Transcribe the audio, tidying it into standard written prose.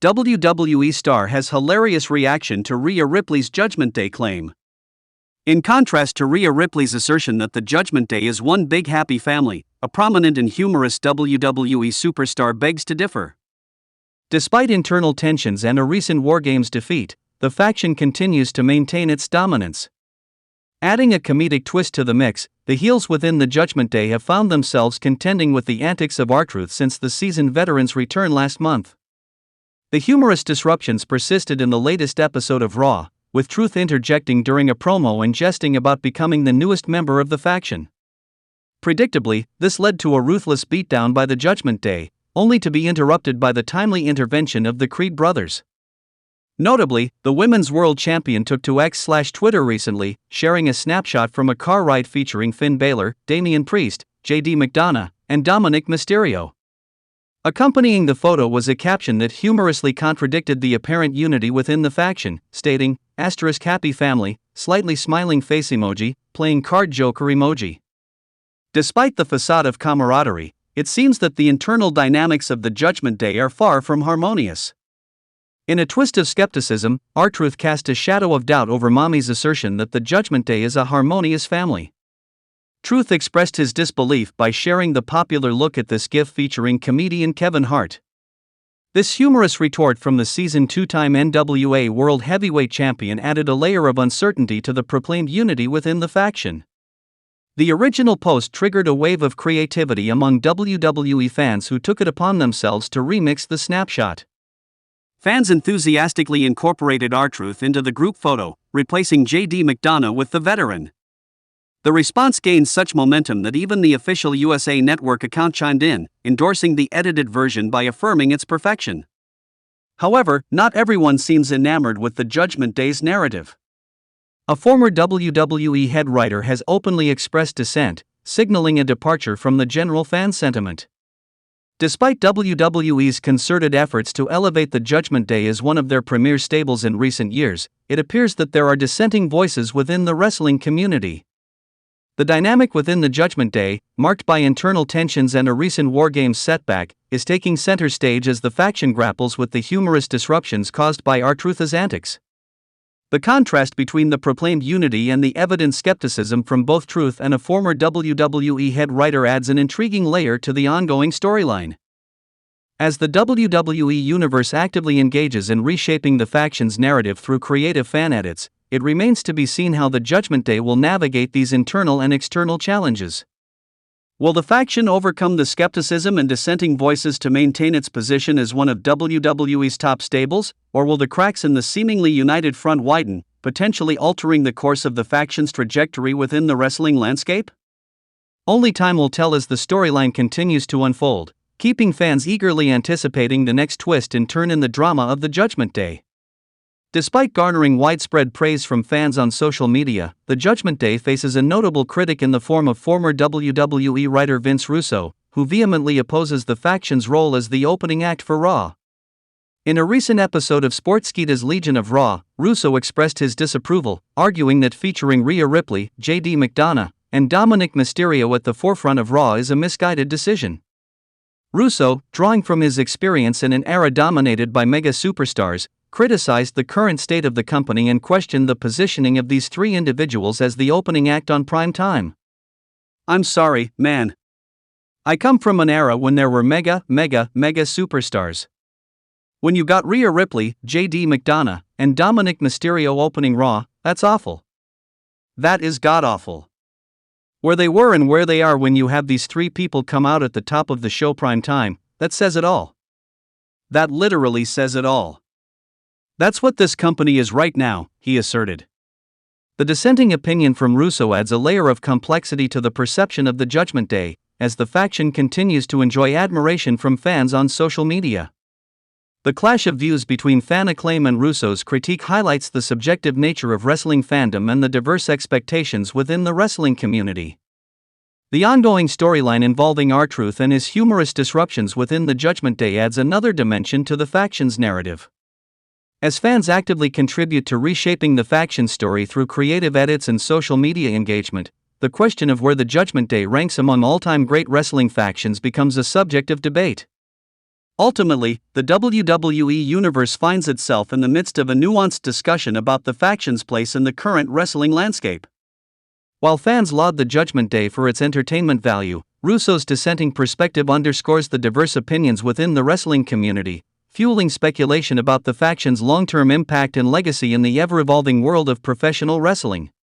WWE star has hilarious reaction to Rhea Ripley's Judgment Day claim. In contrast to Rhea Ripley's assertion that the Judgment Day is one big happy family, a prominent and humorous WWE superstar begs to differ. Despite internal tensions and a recent WarGames defeat, the faction continues to maintain its dominance. Adding a comedic twist to the mix, the heels within the Judgment Day have found themselves contending with the antics of R-Truth since the seasoned veteran's return last month. The humorous disruptions persisted in the latest episode of Raw, with Truth interjecting during a promo and jesting about becoming the newest member of the faction. Predictably, this led to a ruthless beatdown by the Judgment Day, only to be interrupted by the timely intervention of the Creed brothers. Notably, the Women's World Champion took to X/Twitter recently, sharing a snapshot from a car ride featuring Finn Balor, Damian Priest, JD McDonough, and Dominic Mysterio. Accompanying the photo was a caption that humorously contradicted the apparent unity within the faction, stating, *happy family, slightly smiling face emoji, playing card joker emoji. Despite the facade of camaraderie, it seems that the internal dynamics of the Judgment Day are far from harmonious. In a twist of skepticism, R-Truth cast a shadow of doubt over Mommy's assertion that the Judgment Day is a harmonious family. Truth expressed his disbelief by sharing the popular Look at This gif featuring comedian Kevin Hart. This humorous retort from the Season 2-time NWA World Heavyweight Champion added a layer of uncertainty to the proclaimed unity within the faction. The original post triggered a wave of creativity among WWE fans who took it upon themselves to remix the snapshot. Fans enthusiastically incorporated R-Truth into the group photo, replacing JD McDonough with the veteran. The response gained such momentum that even the official USA Network account chimed in, endorsing the edited version by affirming its perfection. However, not everyone seems enamored with the Judgment Day's narrative. A former WWE head writer has openly expressed dissent, signaling a departure from the general fan sentiment. Despite WWE's concerted efforts to elevate the Judgment Day as one of their premier stables in recent years, it appears that there are dissenting voices within the wrestling community. The dynamic within the Judgment Day, marked by internal tensions and a recent WarGames setback, is taking center stage as the faction grapples with the humorous disruptions caused by R-Truth's antics. The contrast between the proclaimed unity and the evident skepticism from both Truth and a former WWE head writer adds an intriguing layer to the ongoing storyline. As the WWE universe actively engages in reshaping the faction's narrative through creative fan edits, it remains to be seen how the Judgment Day will navigate these internal and external challenges. Will the faction overcome the skepticism and dissenting voices to maintain its position as one of WWE's top stables, or will the cracks in the seemingly united front widen, potentially altering the course of the faction's trajectory within the wrestling landscape? Only time will tell as the storyline continues to unfold, keeping fans eagerly anticipating the next twist and turn in the drama of the Judgment Day. Despite garnering widespread praise from fans on social media, the Judgment Day faces a notable critic in the form of former WWE writer Vince Russo, who vehemently opposes the faction's role as the opening act for Raw. In a recent episode of Sportskeeda's Legion of Raw, Russo expressed his disapproval, arguing that featuring Rhea Ripley, JD McDonough, and Dominic Mysterio at the forefront of Raw is a misguided decision. Russo, drawing from his experience in an era dominated by mega superstars, criticized the current state of the company and questioned the positioning of these three individuals as the opening act on prime time. "I'm sorry, man. I come from an era when there were mega superstars. When you got Rhea Ripley, JD McDonough, and Dominic Mysterio opening Raw, that's awful. That is god-awful. Where they were and where they are when you have these three people come out at the top of the show prime time, that says it all. That literally says it all. That's what this company is right now," he asserted. The dissenting opinion from Russo adds a layer of complexity to the perception of the Judgment Day, as the faction continues to enjoy admiration from fans on social media. The clash of views between fan acclaim and Russo's critique highlights the subjective nature of wrestling fandom and the diverse expectations within the wrestling community. The ongoing storyline involving R-Truth and his humorous disruptions within the Judgment Day adds another dimension to the faction's narrative. As fans actively contribute to reshaping the faction story through creative edits and social media engagement, the question of where the Judgment Day ranks among all-time great wrestling factions becomes a subject of debate. Ultimately, the WWE Universe finds itself in the midst of a nuanced discussion about the faction's place in the current wrestling landscape. While fans laud the Judgment Day for its entertainment value, Russo's dissenting perspective underscores the diverse opinions within the wrestling community, fueling speculation about the faction's long-term impact and legacy in the ever-evolving world of professional wrestling.